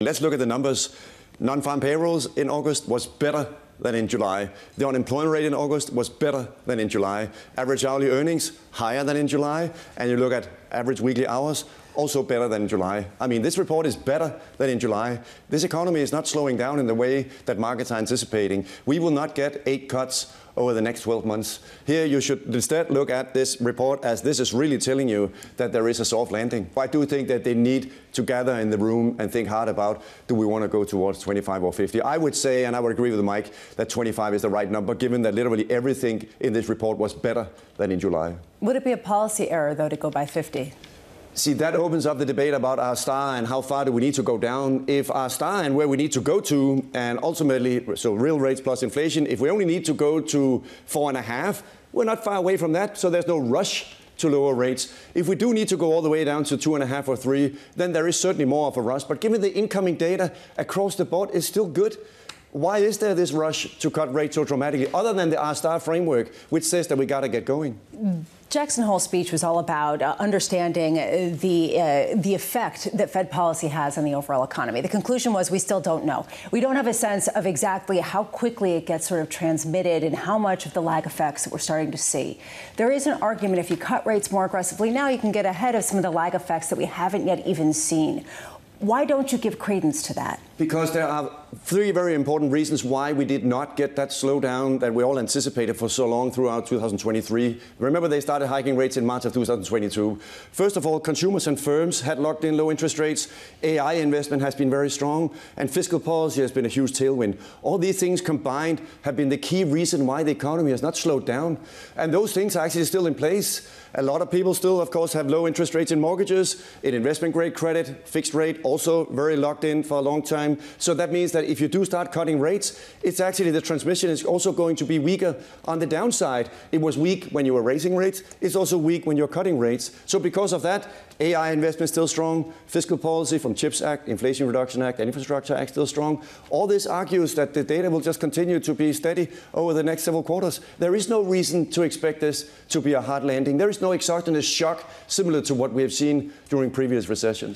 Let's look at the numbers. Non-farm payrolls in August was better than in July. The unemployment rate in August was better than in July. Average hourly earnings higher than in July. And you look at average weekly hours, also better than in July. I mean, this report is better than in July. This economy is not slowing down in the way that markets are anticipating. We will not get 8 cuts over the next 12 months. Here you should instead look at this report as this is really telling you that there is a soft landing. I do think that they need to gather in the room and think hard about, do we want to go towards 25 or 50? I would say, and I would agree with Mike, that 25 is the right number, given that literally everything in this report was better than in July. Would it be a policy error, though, to go by 50? See, that opens up the debate about our star and how far do we need to go down. If our star and where we need to go to, and ultimately, so real rates plus inflation, if we only need to go to 4.5, we're not far away from that, so there's no rush to lower rates. If we do need to go all the way down to 2.5 or 3, then there is certainly more of a rush. But given the incoming data across the board is still good, why is there this rush to cut rates so dramatically, other than the R-star framework, which says that we got to get going? Jackson Hole's speech was all about understanding the effect that Fed policy has on the overall economy. The conclusion was we still don't know. We don't have a sense of exactly how quickly it gets sort of transmitted and how much of the lag effects that we're starting to see. There is an argument if you cut rates more aggressively now, you can get ahead of some of the lag effects that we haven't yet even seen. Why don't you give credence to that? Because there are 3 very important reasons why we did not get that slowdown that we all anticipated for so long throughout 2023. Remember, they started hiking rates in March of 2022. First of all, consumers and firms had locked in low interest rates. AI investment has been very strong, and fiscal policy has been a huge tailwind. All these things combined have been the key reason why the economy has not slowed down. And those things are actually still in place. A lot of people still, of course, have low interest rates in mortgages, in investment-grade credit, fixed rate, also very locked in for a long time. So that means that if you do start cutting rates, it's actually the transmission is also going to be weaker on the downside. It was weak when you were raising rates. It's also weak when you're cutting rates. So because of that, AI investment still strong, fiscal policy from CHIPS Act, Inflation Reduction Act, and Infrastructure Act still strong. All this argues that the data will just continue to be steady over the next several quarters. There is no reason to expect this to be a hard landing. There is no exogenous shock similar to what we have seen during previous recessions.